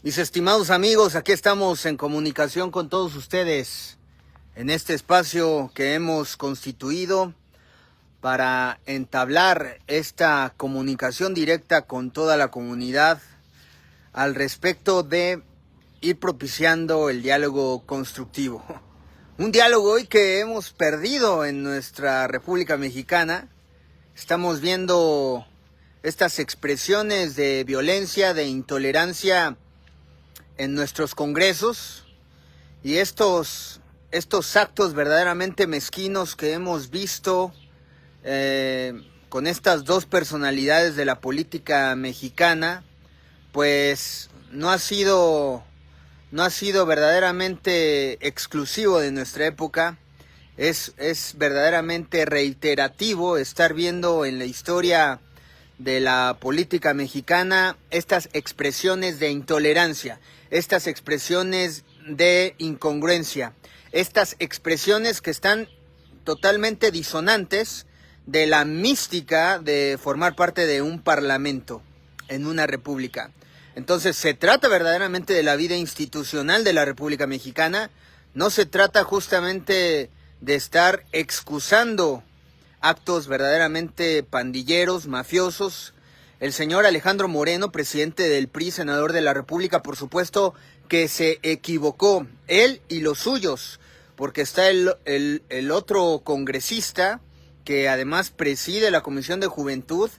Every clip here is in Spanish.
Mis estimados amigos, aquí estamos en comunicación con todos ustedes en este espacio que hemos constituido para entablar esta comunicación directa con toda la comunidad al respecto de ir propiciando el diálogo constructivo. Un diálogo hoy que hemos perdido en nuestra República Mexicana. Estamos viendo estas expresiones de violencia, de intolerancia en nuestros congresos y estos actos verdaderamente mezquinos que hemos visto con estas dos personalidades de la política mexicana, pues no ha sido verdaderamente exclusivo de nuestra época. Es verdaderamente reiterativo estar viendo en la historia de la política mexicana estas expresiones de intolerancia, estas expresiones de incongruencia, estas expresiones que están totalmente disonantes de la mística de formar parte de un parlamento en una república. Entonces, se trata verdaderamente de la vida institucional de la República Mexicana. No se trata justamente de estar excusando actos verdaderamente pandilleros, mafiosos. El señor Alejandro Moreno, presidente del PRI, senador de la República, por supuesto que se equivocó, él y los suyos, porque está el otro congresista que además preside la Comisión de Juventud,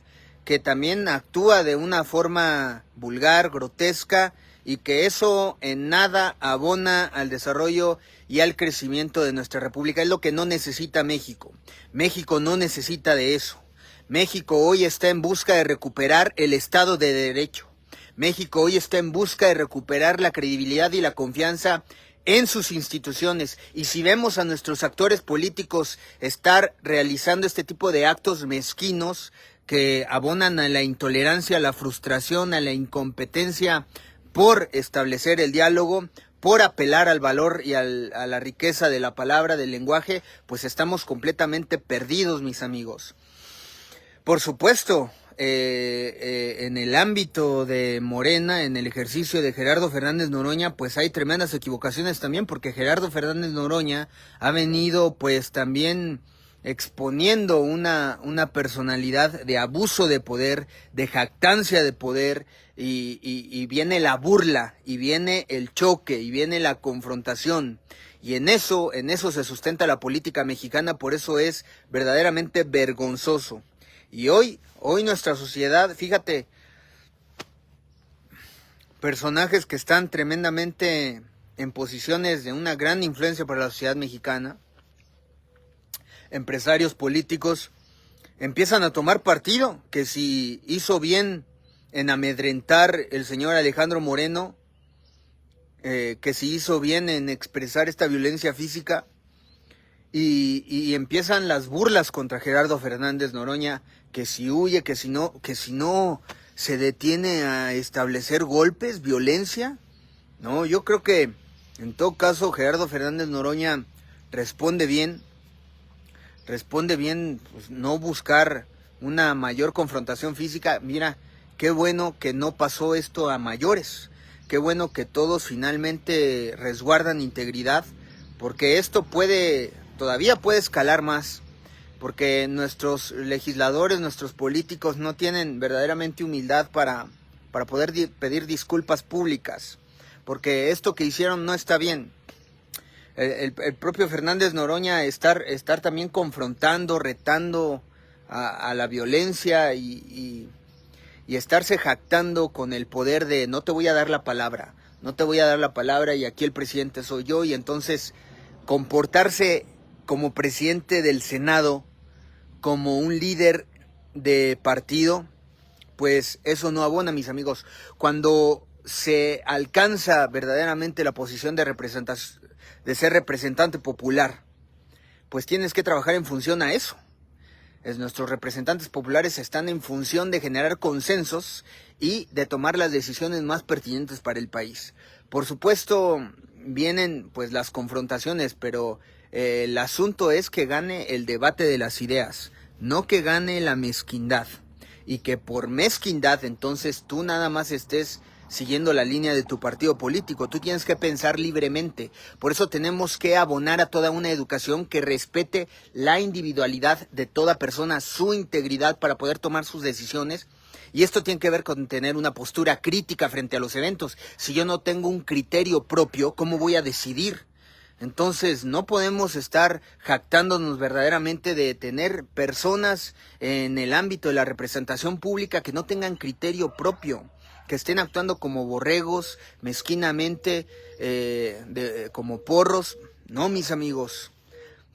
que también actúa de una forma vulgar, grotesca, y que eso en nada abona al desarrollo y al crecimiento de nuestra república. Es lo que no necesita México. México no necesita de eso. México hoy está en busca de recuperar el Estado de Derecho. México hoy está en busca de recuperar la credibilidad y la confianza en sus instituciones. Y si vemos a nuestros actores políticos estar realizando este tipo de actos mezquinos que abonan a la intolerancia, a la frustración, a la incompetencia por establecer el diálogo, por apelar al valor y a la riqueza de la palabra, del lenguaje, pues estamos completamente perdidos, mis amigos. Por supuesto, en el ámbito de Morena, en el ejercicio de Gerardo Fernández Noroña, pues hay tremendas equivocaciones también, porque Gerardo Fernández Noroña ha venido pues también exponiendo una personalidad de abuso de poder, de jactancia de poder, y viene la burla, y viene el choque, y viene la confrontación. Y en eso se sustenta la política mexicana, por eso es verdaderamente vergonzoso. Y hoy nuestra sociedad, fíjate, personajes que están tremendamente en posiciones de una gran influencia para la sociedad mexicana, empresarios políticos, empiezan a tomar partido, que si hizo bien en amedrentar el señor Alejandro Moreno, que si hizo bien en expresar esta violencia física, y empiezan las burlas contra Gerardo Fernández Noroña, que si huye, que si no se detiene a establecer golpes, violencia. No, yo creo que en todo caso Gerardo Fernández Noroña responde bien, pues, no buscar una mayor confrontación física. Mira, qué bueno que no pasó esto a mayores, qué bueno que todos finalmente resguardan integridad, porque esto todavía puede escalar más, porque nuestros legisladores, nuestros políticos no tienen verdaderamente humildad para poder pedir disculpas públicas, porque esto que hicieron no está bien. El propio Fernández Noroña estar también confrontando, retando a la violencia y estarse jactando con el poder de no te voy a dar la palabra, y aquí el presidente soy yo, y entonces comportarse como presidente del Senado, como un líder de partido, pues eso no abona, mis amigos. Cuando se alcanza verdaderamente la posición de ser representante popular, pues tienes que trabajar en función a eso. Nuestros representantes populares están en función de generar consensos y de tomar las decisiones más pertinentes para el país. Por supuesto, vienen pues las confrontaciones, pero el asunto es que gane el debate de las ideas, no que gane la mezquindad. Y que por mezquindad entonces tú nada más estés siguiendo la línea de tu partido político. Tú tienes que pensar libremente. Por eso tenemos que abonar a toda una educación que respete la individualidad de toda persona, su integridad para poder tomar sus decisiones. Y esto tiene que ver con tener una postura crítica frente a los eventos. Si yo no tengo un criterio propio, ¿cómo voy a decidir? Entonces no podemos estar jactándonos verdaderamente de tener personas en el ámbito de la representación pública que no tengan criterio propio, que estén actuando como borregos, mezquinamente, como porros. No, mis amigos,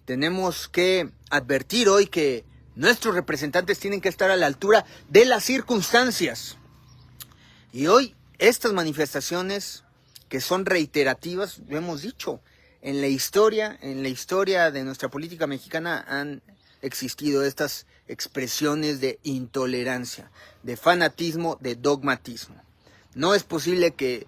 tenemos que advertir hoy que nuestros representantes tienen que estar a la altura de las circunstancias. Y hoy estas manifestaciones que son reiterativas, lo hemos dicho, en la historia de nuestra política mexicana han existido estas expresiones de intolerancia, de fanatismo, de dogmatismo. No es posible que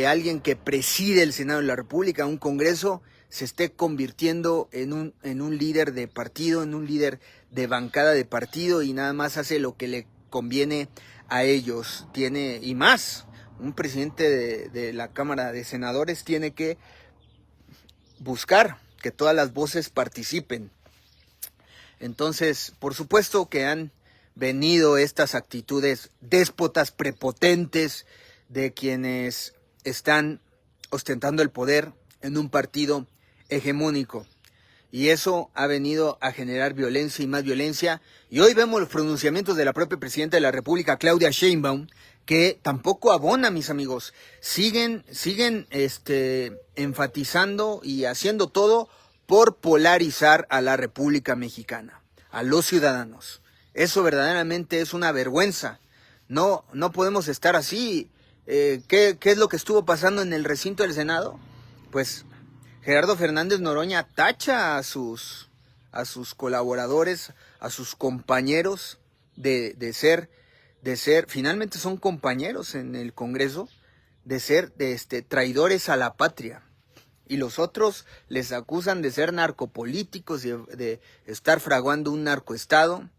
alguien que preside el Senado de la República, un Congreso, se esté convirtiendo en un líder de partido, en un líder de bancada de partido y nada más hace lo que le conviene a ellos. Y más, un presidente de la Cámara de Senadores tiene que buscar que todas las voces participen. Entonces, por supuesto que han venido estas actitudes déspotas, prepotentes de quienes están ostentando el poder en un partido hegemónico. Y eso ha venido a generar violencia y más violencia. Y hoy vemos los pronunciamientos de la propia presidenta de la República, Claudia Sheinbaum, que tampoco abona, mis amigos. Siguen enfatizando y haciendo todo por polarizar a la República Mexicana, a los ciudadanos. Eso verdaderamente es una vergüenza. No podemos estar así. ¿Qué es lo que estuvo pasando en el recinto del Senado? Pues Gerardo Fernández Noroña tacha a sus colaboradores, a sus compañeros de ser, finalmente son compañeros en el Congreso, de ser traidores a la patria. Y los otros les acusan de ser narcopolíticos y de estar fraguando un narcoestado.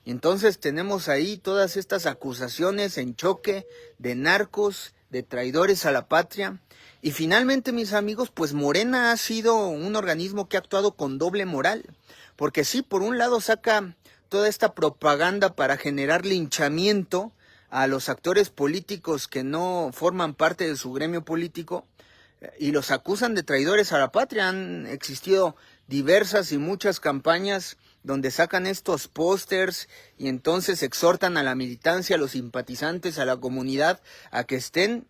Y entonces tenemos ahí todas estas acusaciones en choque de narcos, de traidores a la patria. Y finalmente, mis amigos, pues Morena ha sido un organismo que ha actuado con doble moral. Porque sí, por un lado saca toda esta propaganda para generar linchamiento a los actores políticos que no forman parte de su gremio político y los acusan de traidores a la patria. Han existido diversas y muchas campañas donde sacan estos pósters y entonces exhortan a la militancia, a los simpatizantes, a la comunidad a que estén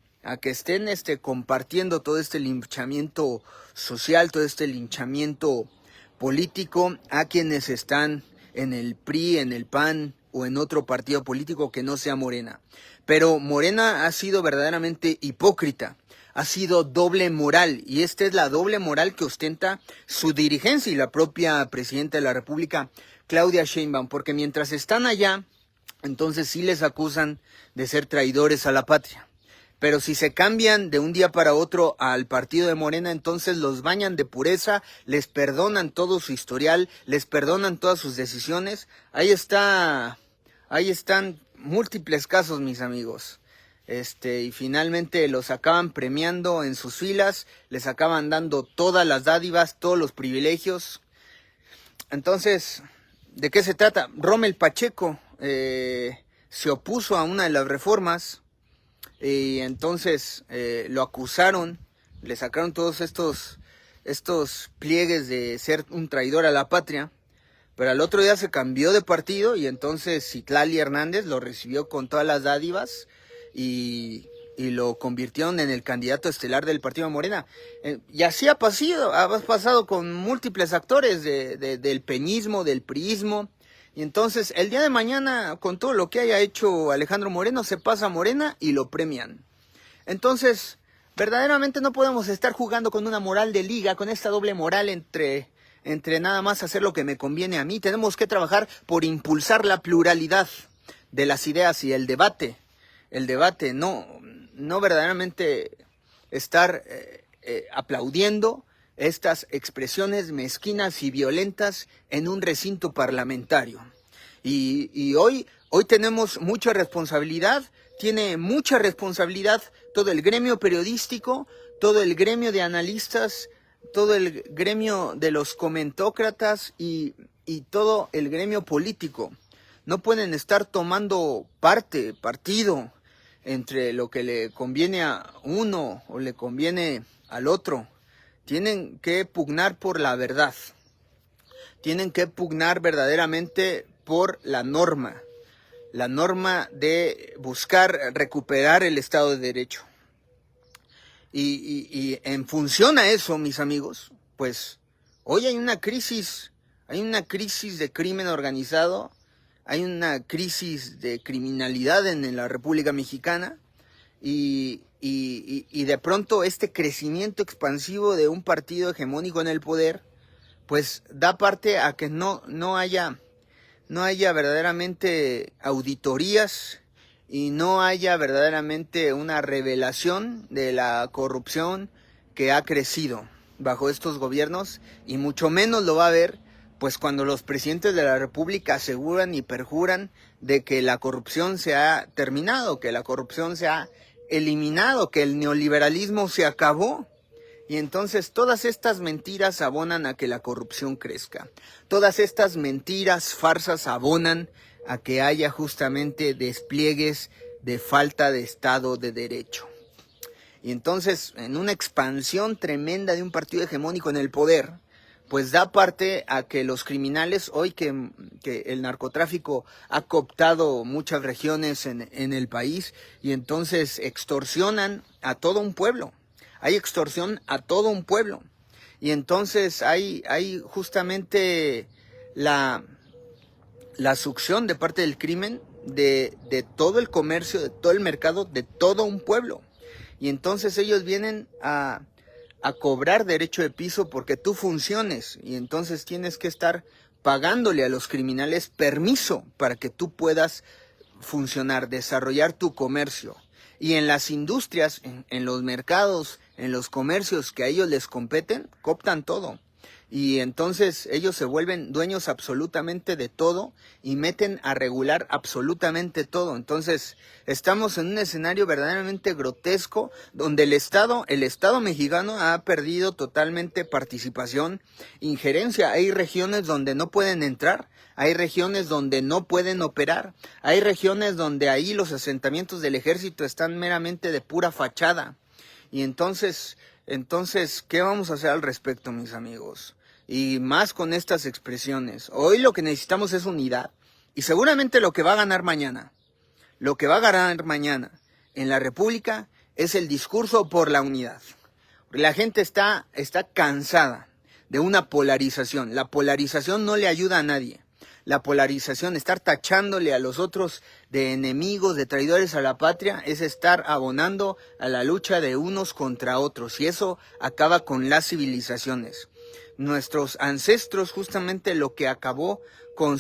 compartiendo todo este linchamiento social, todo este linchamiento político a quienes están en el PRI, en el PAN o en otro partido político que no sea Morena. Pero Morena ha sido verdaderamente hipócrita, ha sido doble moral, y esta es la doble moral que ostenta su dirigencia y la propia presidenta de la República, Claudia Sheinbaum, porque mientras están allá, entonces sí les acusan de ser traidores a la patria. Pero si se cambian de un día para otro al partido de Morena, entonces los bañan de pureza, les perdonan todo su historial, les perdonan todas sus decisiones. Ahí están múltiples casos, mis amigos. Y finalmente los acaban premiando en sus filas, les acaban dando todas las dádivas, todos los privilegios. Entonces, ¿de qué se trata? Rommel Pacheco se opuso a una de las reformas y entonces lo acusaron, le sacaron todos estos pliegues de ser un traidor a la patria, pero al otro día se cambió de partido y entonces Citlali Hernández lo recibió con todas las dádivas y lo convirtieron en el candidato estelar del partido Morena. Y así ha pasado con múltiples actores del peñismo, del priismo. Y entonces el día de mañana, con todo lo que haya hecho Alejandro Moreno, se pasa a Morena y lo premian. Entonces, verdaderamente no podemos estar jugando con una moral de liga, con esta doble moral entre nada más hacer lo que me conviene a mí. Tenemos que trabajar por impulsar la pluralidad de las ideas y el debate, no verdaderamente estar aplaudiendo estas expresiones mezquinas y violentas en un recinto parlamentario. Y hoy tenemos mucha responsabilidad, tiene mucha responsabilidad todo el gremio periodístico, todo el gremio de analistas, todo el gremio de los comentócratas y todo el gremio político. No pueden estar tomando partido entre lo que le conviene a uno o le conviene al otro. Tienen que pugnar por la verdad. Tienen que pugnar verdaderamente por la norma de buscar recuperar el Estado de Derecho. Y en función a eso, mis amigos, pues hoy hay una crisis de crimen organizado, hay una crisis de criminalidad en la República Mexicana y de pronto este crecimiento expansivo de un partido hegemónico en el poder, pues da parte a que no haya verdaderamente auditorías y no haya verdaderamente una revelación de la corrupción que ha crecido bajo estos gobiernos, y mucho menos lo va a haber pues cuando los presidentes de la República aseguran y perjuran de que la corrupción se ha terminado, que la corrupción se ha eliminado, que el neoliberalismo se acabó. Y entonces todas estas mentiras abonan a que la corrupción crezca. Todas estas mentiras, farsas, abonan a que haya justamente despliegues de falta de Estado de Derecho. Y entonces, en una expansión tremenda de un partido hegemónico en el poder, pues da parte a que los criminales, hoy que el narcotráfico ha cooptado muchas regiones en el país, y entonces extorsionan a todo un pueblo. Hay extorsión a todo un pueblo. Y entonces hay justamente la succión de parte del crimen de todo el comercio, de todo el mercado, de todo un pueblo. Y entonces ellos vienen a cobrar derecho de piso porque tú funciones. Y entonces tienes que estar pagándole a los criminales permiso para que tú puedas funcionar, desarrollar tu comercio. Y en las industrias, en los mercados, en los comercios que a ellos les competen, cooptan todo. Y entonces ellos se vuelven dueños absolutamente de todo y meten a regular absolutamente todo. Entonces estamos en un escenario verdaderamente grotesco donde el Estado mexicano ha perdido totalmente participación, injerencia. Hay regiones donde no pueden entrar, hay regiones donde no pueden operar, hay regiones donde ahí los asentamientos del ejército están meramente de pura fachada. Y entonces, ¿qué vamos a hacer al respecto, mis amigos? Y más con estas expresiones. Hoy lo que necesitamos es unidad. Y seguramente lo que va a ganar mañana en la República es el discurso por la unidad. La gente está cansada de una polarización. La polarización no le ayuda a nadie. La polarización, estar tachándole a los otros de enemigos, de traidores a la patria, es estar abonando a la lucha de unos contra otros. Y eso acaba con las civilizaciones. Nuestros ancestros, justamente lo que acabó con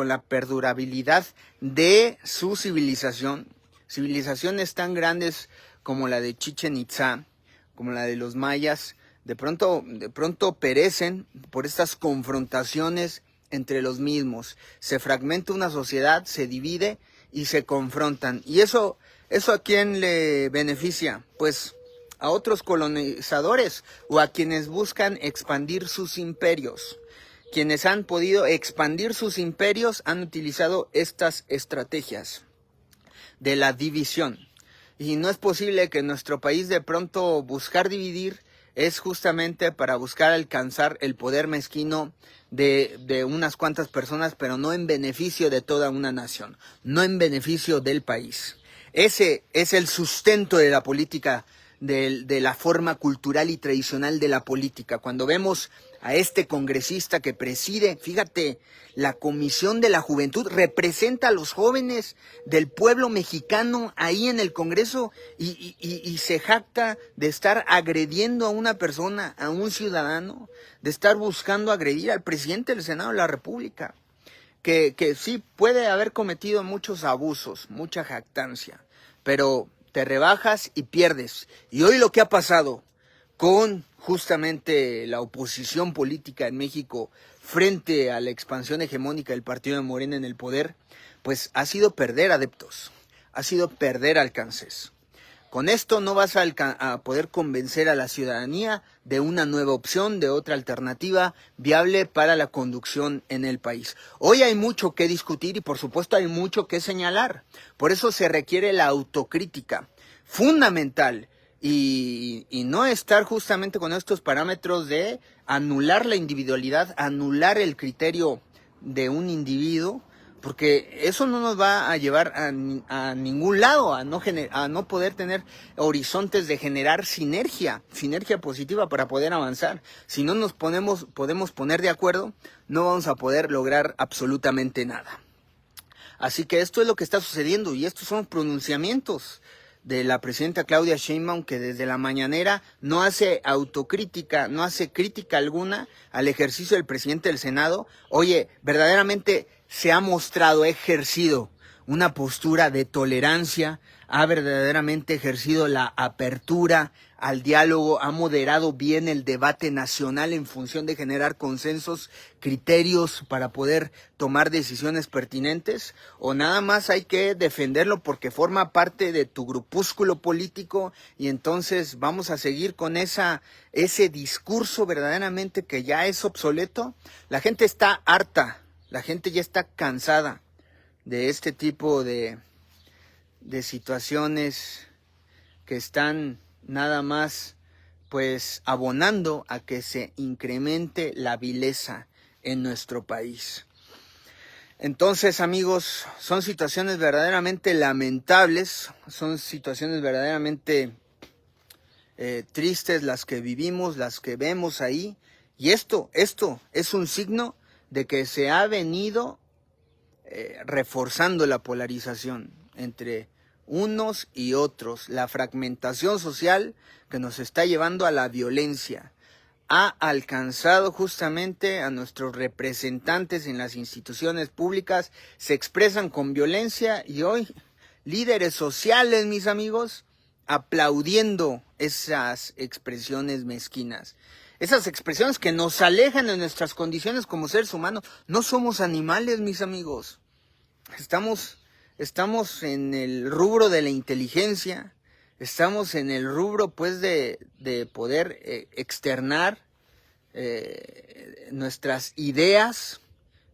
la perdurabilidad de su civilización, civilizaciones tan grandes como la de Chichén Itzá, como la de los mayas, de pronto perecen por estas confrontaciones entre los mismos. Se fragmenta una sociedad, se divide y se confrontan. ¿Y eso a quién le beneficia? Pues a otros colonizadores o a quienes buscan expandir sus imperios. Quienes han podido expandir sus imperios han utilizado estas estrategias de la división. Y no es posible que en nuestro país de pronto buscar dividir es justamente para buscar alcanzar el poder mezquino de unas cuantas personas, pero no en beneficio de toda una nación, no en beneficio del país. Ese es el sustento de la política, de la forma cultural y tradicional de la política. Cuando vemos a este congresista que preside, fíjate, la Comisión de la Juventud, representa a los jóvenes del pueblo mexicano ahí en el Congreso y se jacta de estar agrediendo a una persona, a un ciudadano, de estar buscando agredir al presidente del Senado de la República, que sí puede haber cometido muchos abusos, mucha jactancia, pero te rebajas y pierdes. Y hoy lo que ha pasado con justamente la oposición política en México frente a la expansión hegemónica del partido de Morena en el poder, pues ha sido perder adeptos, ha sido perder alcances. Con esto no vas a poder convencer a la ciudadanía de una nueva opción, de otra alternativa viable para la conducción en el país. Hoy hay mucho que discutir y por supuesto hay mucho que señalar. Por eso se requiere la autocrítica fundamental y no estar justamente con estos parámetros de anular la individualidad, anular el criterio de un individuo, porque eso no nos va a llevar a ningún lado, a no poder tener horizontes de generar sinergia positiva para poder avanzar. Si no nos podemos poner de acuerdo, no vamos a poder lograr absolutamente nada. Así que esto es lo que está sucediendo y estos son pronunciamientos de la presidenta Claudia Sheinbaum, que desde la mañanera no hace autocrítica, no hace crítica alguna al ejercicio del presidente del Senado. Oye, verdaderamente se ha mostrado, ha ejercido una postura de tolerancia, ha verdaderamente ejercido la apertura al diálogo, ha moderado bien el debate nacional en función de generar consensos, criterios para poder tomar decisiones pertinentes, o nada más hay que defenderlo porque forma parte de tu grupúsculo político y entonces vamos a seguir con ese discurso verdaderamente que ya es obsoleto. La gente está harta, la gente ya está cansada de este tipo de situaciones que están nada más pues abonando a que se incremente la vileza en nuestro país. Entonces, amigos, son situaciones verdaderamente lamentables, son situaciones verdaderamente tristes las que vivimos, las que vemos ahí, y esto es un signo de que se ha venido reforzando la polarización entre unos y otros, la fragmentación social que nos está llevando a la violencia. Ha alcanzado justamente a nuestros representantes en las instituciones públicas, se expresan con violencia y hoy líderes sociales, mis amigos, aplaudiendo esas expresiones mezquinas. Esas expresiones que nos alejan de nuestras condiciones como seres humanos. No somos animales, mis amigos. Estamos en el rubro de la inteligencia, estamos en el rubro pues de poder externar nuestras ideas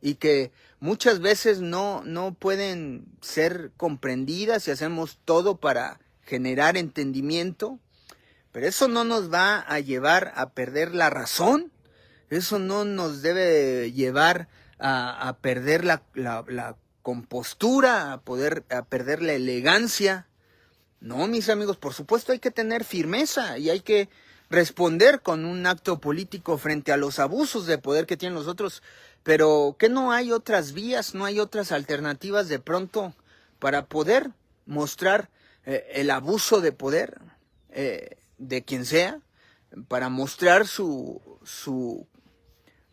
y que muchas veces no pueden ser comprendidas y hacemos todo para generar entendimiento, pero eso no nos va a llevar a perder la razón, eso no nos debe llevar a perder la compostura, a perder la elegancia. No, mis amigos, por supuesto hay que tener firmeza y hay que responder con un acto político frente a los abusos de poder que tienen los otros, pero que no hay otras vías, no hay otras alternativas de pronto para poder mostrar el abuso de poder de quien sea, para mostrar su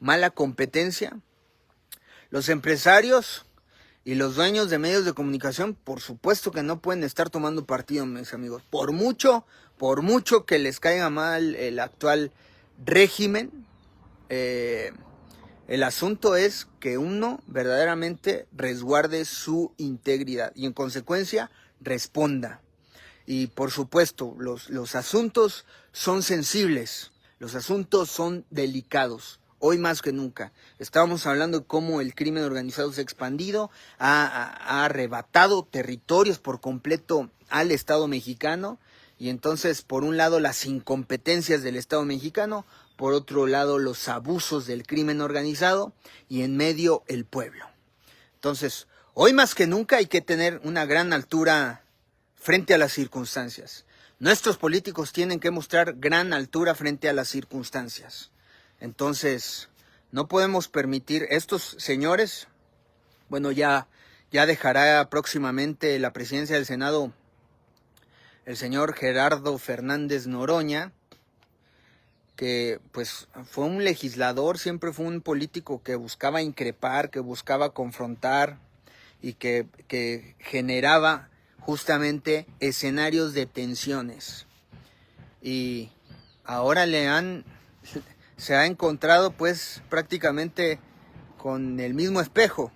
mala competencia. Los empresarios y los dueños de medios de comunicación, por supuesto que no pueden estar tomando partido, mis amigos. Por mucho que les caiga mal el actual régimen, el asunto es que uno verdaderamente resguarde su integridad y en consecuencia responda. Y por supuesto, los asuntos son sensibles, los asuntos son delicados. Hoy más que nunca. Estábamos hablando de cómo el crimen organizado se ha expandido, ha arrebatado territorios por completo al Estado mexicano. Y entonces, por un lado, las incompetencias del Estado mexicano, por otro lado, los abusos del crimen organizado y en medio el pueblo. Entonces, hoy más que nunca hay que tener una gran altura frente a las circunstancias. Nuestros políticos tienen que mostrar gran altura frente a las circunstancias. Entonces, no podemos permitir estos señores, bueno, ya dejará próximamente la presidencia del Senado el señor Gerardo Fernández Noroña, que pues fue un legislador, siempre fue un político que buscaba increpar, que buscaba confrontar y que generaba justamente escenarios de tensiones. Y ahora se ha encontrado pues prácticamente con el mismo espejo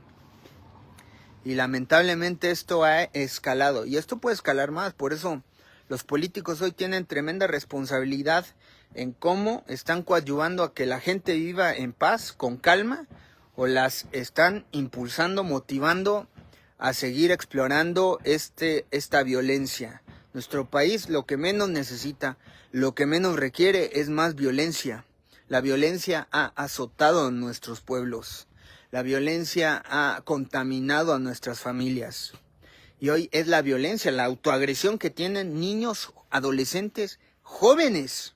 y lamentablemente esto ha escalado y esto puede escalar más. Por eso Los políticos hoy tienen tremenda responsabilidad en cómo están coadyuvando a que la gente viva en paz, con calma, o las están impulsando, motivando a seguir explorando esta violencia. Nuestro país lo que menos necesita, lo que menos requiere es más violencia. La violencia ha azotado a nuestros pueblos. La violencia ha contaminado a nuestras familias. Y hoy es la violencia, la autoagresión que tienen niños, adolescentes, jóvenes.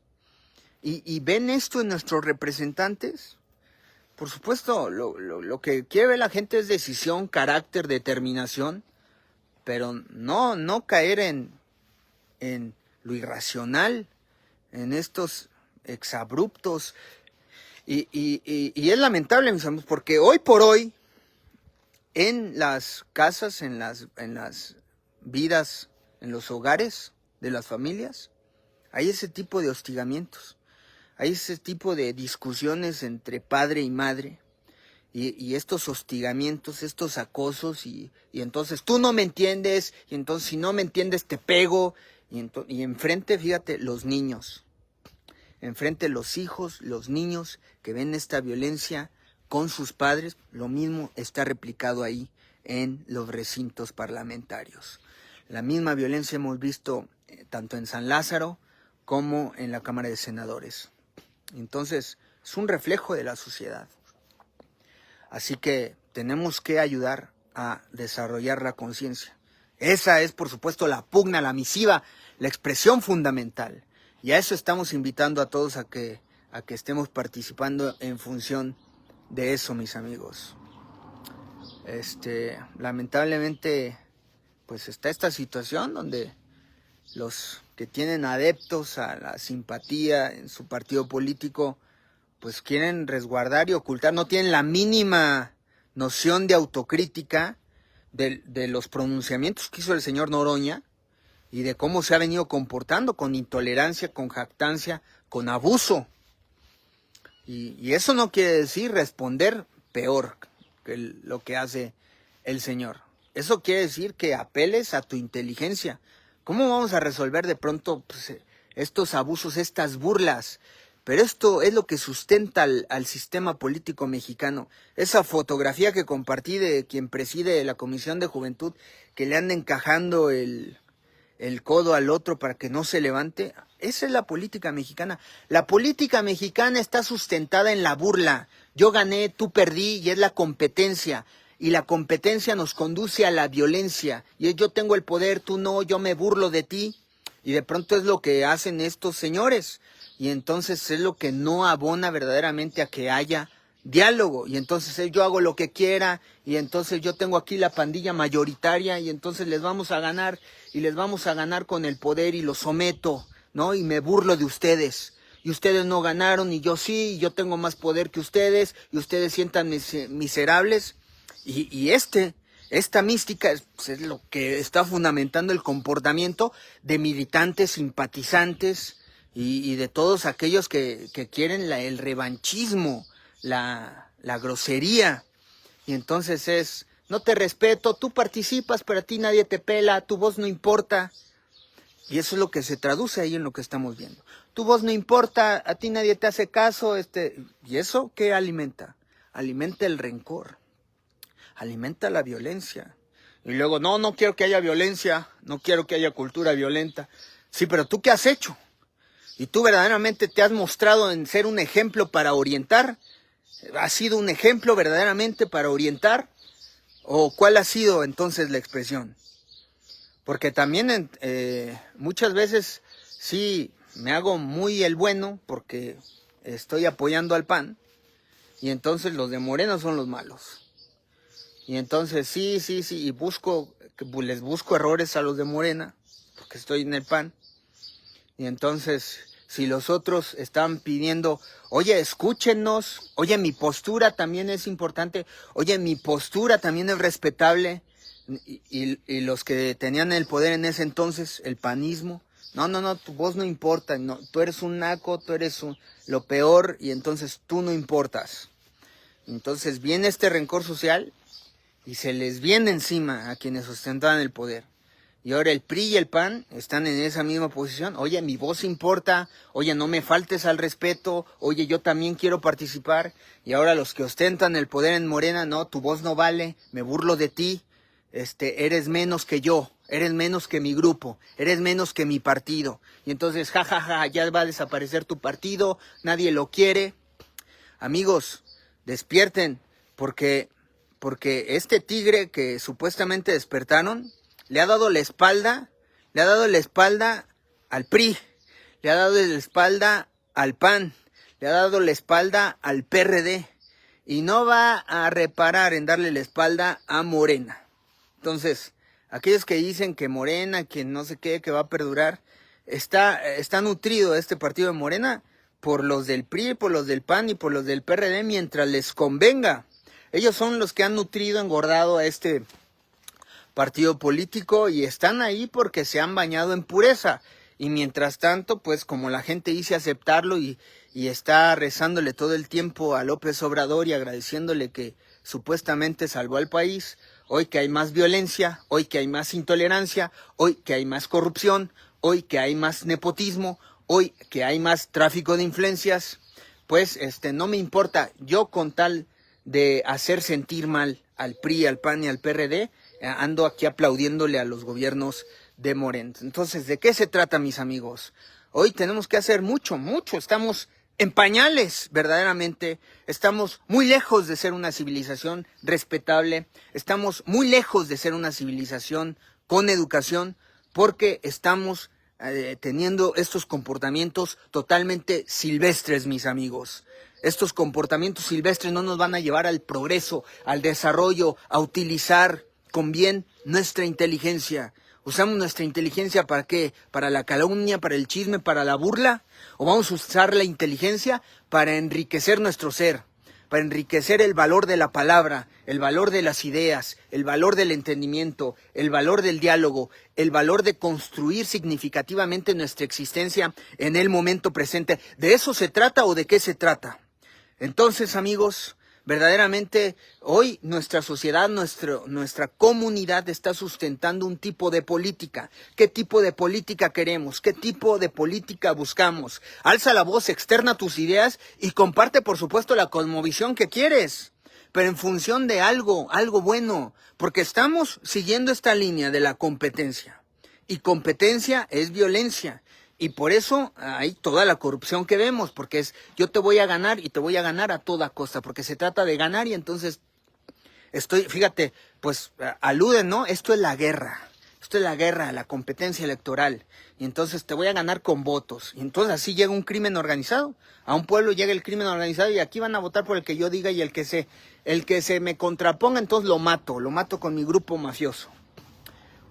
Y ven esto en nuestros representantes. Por supuesto, lo que quiere ver la gente es decisión, carácter, determinación, pero no caer en lo irracional, en estos exabruptos. Y es lamentable, mis amigos, porque hoy por hoy, en las casas, en las vidas, en los hogares de las familias, hay ese tipo de hostigamientos. Hay ese tipo de discusiones entre padre y madre y estos hostigamientos, estos acosos y entonces tú no me entiendes y entonces si no me entiendes te pego y enfrente, fíjate, los niños, enfrente los hijos, los niños que ven esta violencia con sus padres, lo mismo está replicado ahí en los recintos parlamentarios. La misma violencia hemos visto tanto en San Lázaro como en la Cámara de Senadores. Entonces, es un reflejo de la sociedad. Así que tenemos que ayudar a desarrollar la conciencia. Esa es, por supuesto, la pugna, la misiva, la expresión fundamental. Y a eso estamos invitando a todos a que estemos participando en función de eso, mis amigos. Lamentablemente, pues está esta situación donde los que tienen adeptos a la simpatía en su partido político, pues quieren resguardar y ocultar, no tienen la mínima noción de autocrítica de los pronunciamientos que hizo el señor Noroña y de cómo se ha venido comportando con intolerancia, con jactancia, con abuso. Y eso no quiere decir responder peor que lo que hace el señor. Eso quiere decir que apeles a tu inteligencia. ¿Cómo vamos a resolver de pronto estos abusos, estas burlas? Pero esto es lo que sustenta al sistema político mexicano. Esa fotografía que compartí de quien preside la Comisión de Juventud, que le anda encajando el codo al otro para que no se levante, esa es la política mexicana. La política mexicana está sustentada en la burla. Yo gané, tú perdí, y es la competencia. Y la competencia nos conduce a la violencia. Y yo tengo el poder, tú no, yo me burlo de ti. Y de pronto es lo que hacen estos señores. Y entonces es lo que no abona verdaderamente a que haya diálogo. Y entonces yo hago lo que quiera. Y entonces yo tengo aquí la pandilla mayoritaria. Y entonces les vamos a ganar. Y les vamos a ganar con el poder y los someto, ¿no? Y me burlo de ustedes. Y ustedes no ganaron y yo sí. Y yo tengo más poder que ustedes. Y ustedes sientan miserables. Y esta mística es lo que está fundamentando el comportamiento de militantes, simpatizantes y de todos aquellos que quieren el revanchismo, la grosería. Y entonces no te respeto, tú participas, pero a ti nadie te pela, tu voz no importa. Y eso es lo que se traduce ahí en lo que estamos viendo. Tu voz no importa, a ti nadie te hace caso. ¿Y eso qué alimenta? Alimenta el rencor. Alimenta la violencia. Y luego, no quiero que haya violencia, no quiero que haya cultura violenta. Sí, pero ¿tú qué has hecho? ¿Y tú verdaderamente te has mostrado en ser un ejemplo para orientar? ¿Has sido un ejemplo verdaderamente para orientar? ¿O cuál ha sido entonces la expresión? Porque también muchas veces sí me hago muy el bueno porque estoy apoyando al PAN y entonces los de Morena son los malos. Y entonces sí, y les busco errores a los de Morena, porque estoy en el PAN. Y entonces, si los otros están pidiendo, oye, escúchenos, oye, mi postura también es importante, oye, mi postura también es respetable, y los que tenían el poder en ese entonces, el panismo, no, tu voz no importa, no, tú eres un naco, tú eres lo peor, y entonces tú no importas. Entonces viene este rencor social, y se les viene encima a quienes ostentaban el poder. Y ahora el PRI y el PAN están en esa misma posición. Oye, mi voz importa. Oye, no me faltes al respeto. Oye, yo también quiero participar. Y ahora los que ostentan el poder en Morena, no, tu voz no vale. Me burlo de ti. Eres menos que yo. Eres menos que mi grupo. Eres menos que mi partido. Y entonces, jajaja, ya va a desaparecer tu partido. Nadie lo quiere. Amigos, despierten. Porque este tigre que supuestamente despertaron le ha dado la espalda al PRI, le ha dado la espalda al PAN, le ha dado la espalda al PRD y no va a reparar en darle la espalda a Morena. Entonces, aquellos que dicen que Morena, que no sé qué, que va a perdurar, está nutrido este partido de Morena por los del PRI, por los del PAN y por los del PRD mientras les convenga. Ellos son los que han nutrido, engordado a este partido político y están ahí porque se han bañado en pureza. Y mientras tanto, pues como la gente dice aceptarlo y está rezándole todo el tiempo a López Obrador y agradeciéndole que supuestamente salvó al país, hoy que hay más violencia, hoy que hay más intolerancia, hoy que hay más corrupción, hoy que hay más nepotismo, hoy que hay más tráfico de influencias, pues no me importa, yo con tal de hacer sentir mal al PRI, al PAN y al PRD, ando aquí aplaudiéndole a los gobiernos de Morena. Entonces, ¿de qué se trata, mis amigos? Hoy tenemos que hacer mucho, estamos en pañales, verdaderamente, estamos muy lejos de ser una civilización respetable, estamos muy lejos de ser una civilización con educación, porque estamos teniendo estos comportamientos totalmente silvestres, mis amigos. Estos comportamientos silvestres no nos van a llevar al progreso, al desarrollo, a utilizar con bien nuestra inteligencia. ¿Usamos nuestra inteligencia para qué? ¿Para la calumnia, para el chisme, para la burla? ¿O vamos a usar la inteligencia para enriquecer nuestro ser? Para enriquecer el valor de la palabra, el valor de las ideas, el valor del entendimiento, el valor del diálogo, el valor de construir significativamente nuestra existencia en el momento presente. ¿De eso se trata o de qué se trata? Entonces, amigos, verdaderamente hoy nuestra sociedad, nuestra comunidad está sustentando un tipo de política. ¿Qué tipo de política queremos? ¿Qué tipo de política buscamos? Alza la voz, externa tus ideas y comparte, por supuesto, la cosmovisión que quieres, pero en función de algo bueno, porque estamos siguiendo esta línea de la competencia. Y competencia es violencia. Y por eso hay toda la corrupción que vemos, porque es yo te voy a ganar y te voy a ganar a toda costa, porque se trata de ganar y entonces fíjate, pues aluden, ¿no? Esto es la guerra, la competencia electoral, y entonces te voy a ganar con votos, y entonces así llega un crimen organizado, a un pueblo llega el crimen organizado y aquí van a votar por el que yo diga y el que se me contraponga, entonces lo mato con mi grupo mafioso.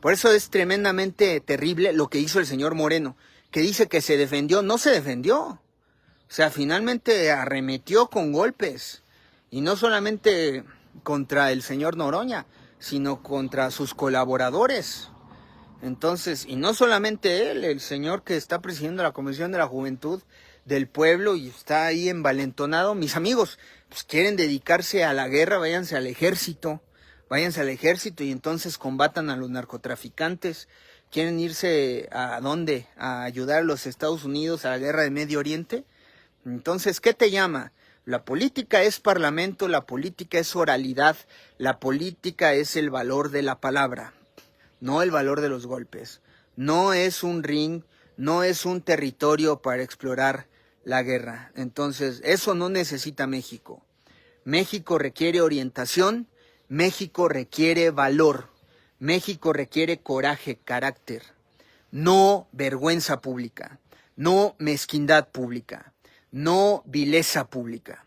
Por eso es tremendamente terrible lo que hizo el señor Moreno, que dice que se defendió, no se defendió. O sea, finalmente arremetió con golpes. Y no solamente contra el señor Noroña, sino contra sus colaboradores. Entonces, y no solamente él, el señor que está presidiendo la Comisión de la Juventud del Pueblo y está ahí envalentonado. Mis amigos, pues quieren dedicarse a la guerra, váyanse al ejército y entonces combatan a los narcotraficantes. ¿Quieren irse a dónde? ¿A ayudar a los Estados Unidos a la guerra de Medio Oriente? Entonces, ¿qué te llama? La política es parlamento, la política es oralidad, la política es el valor de la palabra, no el valor de los golpes. No es un ring, no es un territorio para explorar la guerra. Entonces, eso no necesita México. México requiere orientación, México requiere valor. México requiere coraje, carácter, no vergüenza pública, no mezquindad pública, no vileza pública.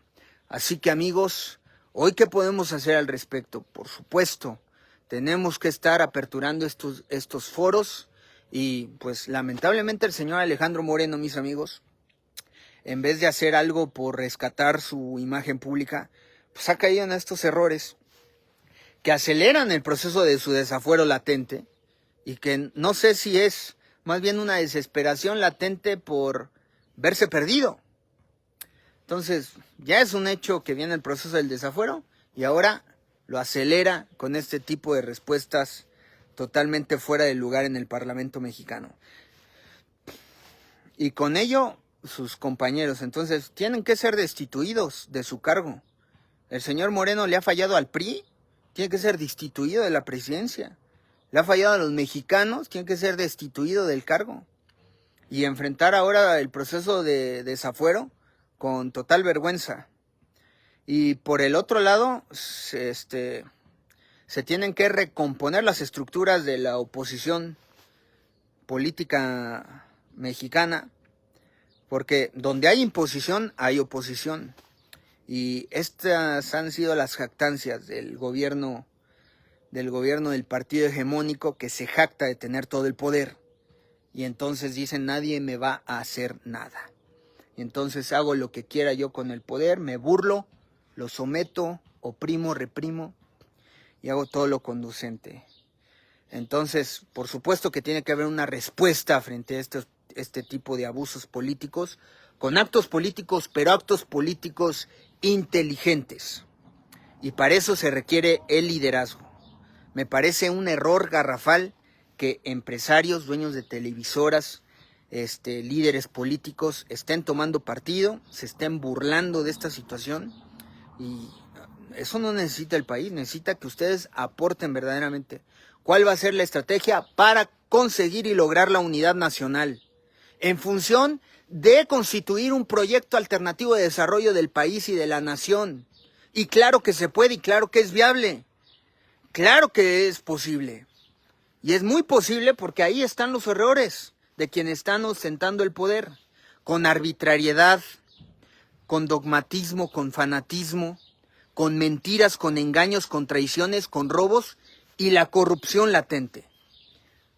Así que, amigos, ¿hoy qué podemos hacer al respecto? Por supuesto, tenemos que estar aperturando estos foros y pues lamentablemente el señor Alejandro Moreno, mis amigos, en vez de hacer algo por rescatar su imagen pública, pues ha caído en estos errores que aceleran el proceso de su desafuero latente y que no sé si es más bien una desesperación latente por verse perdido. Entonces, ya es un hecho que viene el proceso del desafuero y ahora lo acelera con este tipo de respuestas totalmente fuera de lugar en el Parlamento mexicano. Y con ello, sus compañeros, entonces, tienen que ser destituidos de su cargo. El señor Moreno le ha fallado al PRI, tiene que ser destituido de la presidencia. Le ha fallado a los mexicanos, tiene que ser destituido del cargo. Y enfrentar ahora el proceso de desafuero con total vergüenza. Y por el otro lado, se tienen que recomponer las estructuras de la oposición política mexicana, porque donde hay imposición, hay oposición. Y estas han sido las jactancias del gobierno del partido hegemónico, que se jacta de tener todo el poder. Y entonces dicen, nadie me va a hacer nada. Y entonces hago lo que quiera yo con el poder, me burlo, lo someto, oprimo, reprimo y hago todo lo conducente. Entonces, por supuesto que tiene que haber una respuesta frente a este tipo de abusos políticos, con actos políticos, pero actos políticos inteligentes. Y para eso se requiere el liderazgo. Me parece un error garrafal que empresarios, dueños de televisoras, líderes políticos estén tomando partido, se estén burlando de esta situación, y eso no necesita el país, necesita que ustedes aporten verdaderamente. ¿Cuál va a ser la estrategia para conseguir y lograr la unidad nacional? En función de constituir un proyecto alternativo de desarrollo del país y de la nación. Y claro que se puede, y claro que es viable, claro que es posible. Y es muy posible porque ahí están los errores de quienes están ostentando el poder, con arbitrariedad, con dogmatismo, con fanatismo, con mentiras, con engaños, con traiciones, con robos y la corrupción latente.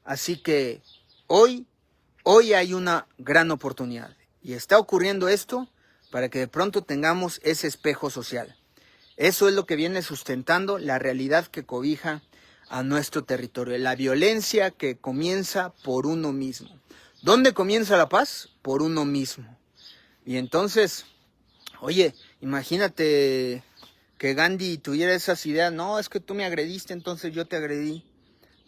Así que hoy hay una gran oportunidad y está ocurriendo esto para que de pronto tengamos ese espejo social. Eso es lo que viene sustentando la realidad que cobija a nuestro territorio, la violencia que comienza por uno mismo. ¿Dónde comienza la paz? Por uno mismo. Y entonces, oye, imagínate que Gandhi tuviera esas ideas, no, es que tú me agrediste, entonces yo te agredí.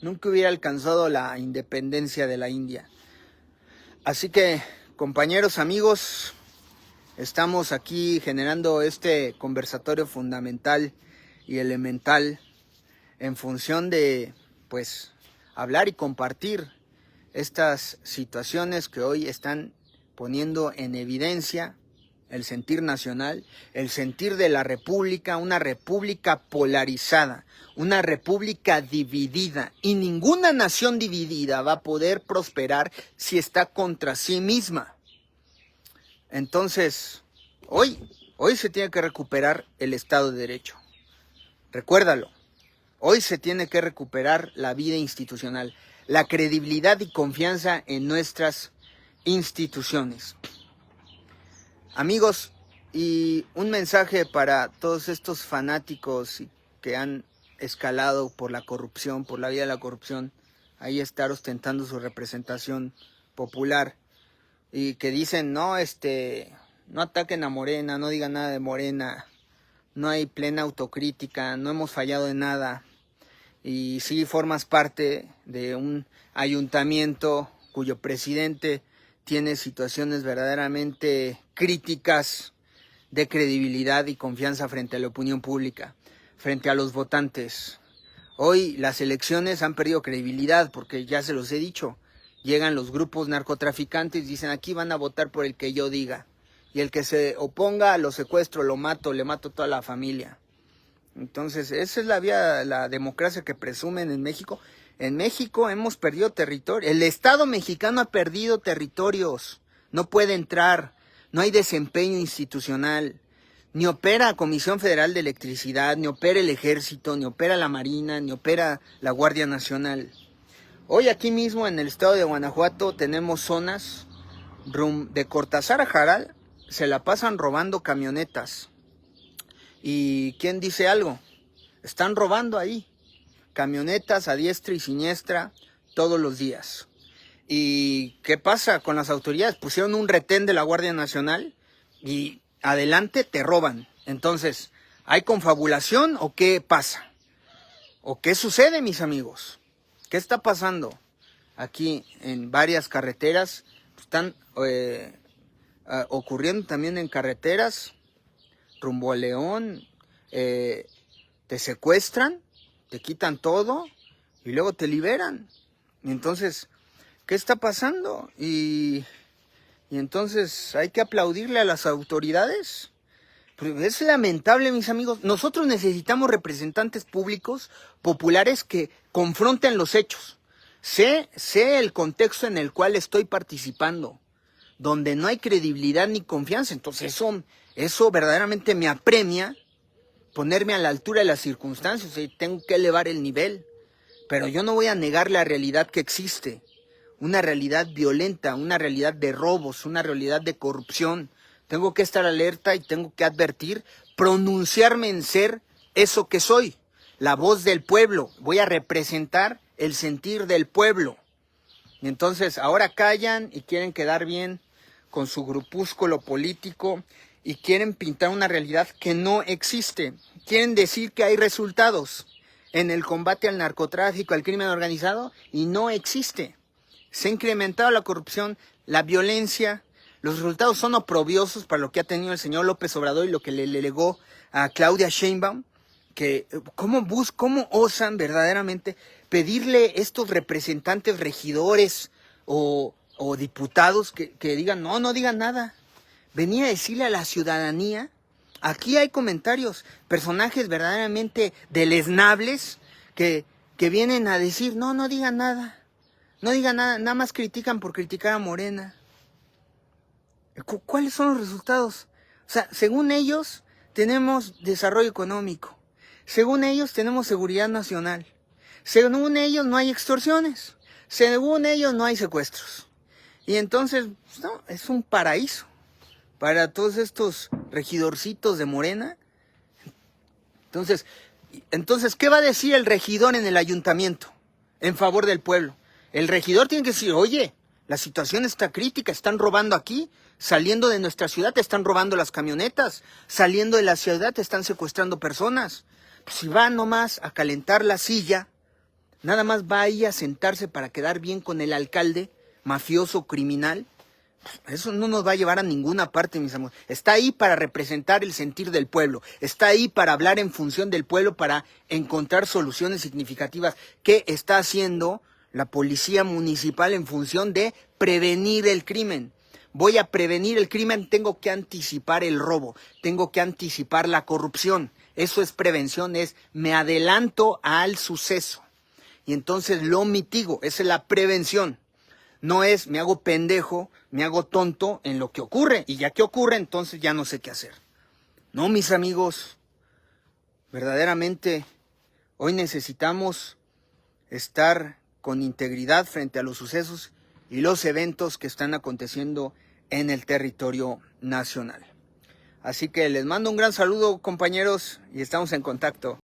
Nunca hubiera alcanzado la independencia de la India. Así que, compañeros, amigos, estamos aquí generando este conversatorio fundamental y elemental en función de, pues, hablar y compartir estas situaciones que hoy están poniendo en evidencia el sentir nacional, el sentir de la república, una república polarizada, una república dividida, y ninguna nación dividida va a poder prosperar si está contra sí misma. Entonces, hoy se tiene que recuperar el Estado de Derecho. Recuérdalo, hoy se tiene que recuperar la vida institucional, la credibilidad y confianza en nuestras instituciones. Amigos, y un mensaje para todos estos fanáticos que han escalado por la corrupción, por la vía de la corrupción, ahí estar ostentando su representación popular, y que dicen, no ataquen a Morena, no digan nada de Morena, no hay plena autocrítica, no hemos fallado en nada, y sí formas parte de un ayuntamiento cuyo presidente tiene situaciones verdaderamente críticas de credibilidad y confianza frente a la opinión pública, frente a los votantes. Hoy las elecciones han perdido credibilidad porque ya se los he dicho, llegan los grupos narcotraficantes y dicen, aquí van a votar por el que yo diga, y el que se oponga lo secuestro, lo mato, le mato a toda la familia. Entonces esa es la vía, la democracia que presumen en México. En México hemos perdido territorio. El Estado mexicano ha perdido territorios. No puede entrar. No hay desempeño institucional. Ni opera Comisión Federal de Electricidad, ni opera el Ejército, ni opera la Marina, ni opera la Guardia Nacional. Hoy aquí mismo en el estado de Guanajuato tenemos zonas de Cortázar a Jaral. Se la pasan robando camionetas. ¿Y quién dice algo? Están robando ahí camionetas a diestra y siniestra todos los días. ¿Y qué pasa con las autoridades? Pusieron un retén de la Guardia Nacional y adelante te roban. Entonces, ¿hay confabulación o qué pasa? ¿O qué sucede, mis amigos? ¿Qué está pasando? Aquí en varias carreteras están ocurriendo también en carreteras rumbo a León. Te secuestran, te quitan todo y luego te liberan. Y entonces, ¿qué está pasando? Y entonces hay que aplaudirle a las autoridades. Pero es lamentable, mis amigos. Nosotros necesitamos representantes públicos populares que confronten los hechos. Sé el contexto en el cual estoy participando, donde no hay credibilidad ni confianza. Entonces eso verdaderamente me apremia ponerme a la altura de las circunstancias. Tengo que elevar el nivel. Pero yo no voy a negar la realidad que existe. Una realidad violenta, una realidad de robos, una realidad de corrupción. Tengo que estar alerta y tengo que advertir, pronunciarme en ser eso que soy, la voz del pueblo. Voy a representar el sentir del pueblo. Y entonces ahora callan y quieren quedar bien con su grupúsculo político y quieren pintar una realidad que no existe. Quieren decir que hay resultados en el combate al narcotráfico, al crimen organizado, y no existe. Se ha incrementado la corrupción, la violencia. Los resultados son oprobiosos para lo que ha tenido el señor López Obrador y lo que le legó a Claudia Sheinbaum, que cómo osan verdaderamente pedirle estos representantes, regidores o diputados que digan, no digan nada. Venía a decirle a la ciudadanía, aquí hay comentarios, personajes verdaderamente deleznables que vienen a decir, no digan nada, nada más critican por criticar a Morena. ¿Cuáles son los resultados? O sea, según ellos tenemos desarrollo económico, según ellos tenemos seguridad nacional, según ellos no hay extorsiones, según ellos no hay secuestros. Y entonces, no, es un paraíso para todos estos regidorcitos de Morena. Entonces, ¿qué va a decir el regidor en el ayuntamiento en favor del pueblo? El regidor tiene que decir, oye, la situación está crítica, están robando aquí, saliendo de nuestra ciudad te están robando las camionetas, saliendo de la ciudad te están secuestrando personas. Pues si va nomás a calentar la silla, nada más va ahí a sentarse para quedar bien con el alcalde, mafioso, criminal, eso no nos va a llevar a ninguna parte, mis amigos. Está ahí para representar el sentir del pueblo. Está ahí para hablar en función del pueblo, para encontrar soluciones significativas. ¿Qué está haciendo la policía municipal en función de prevenir el crimen? Voy a prevenir el crimen, tengo que anticipar el robo, tengo que anticipar la corrupción. Eso es prevención, me adelanto al suceso. Y entonces lo mitigo, esa es la prevención. No es me hago pendejo, me hago tonto en lo que ocurre. Y ya que ocurre, entonces ya no sé qué hacer. No, mis amigos, verdaderamente hoy necesitamos estar con integridad frente a los sucesos y los eventos que están aconteciendo en el territorio nacional. Así que les mando un gran saludo, compañeros, y estamos en contacto.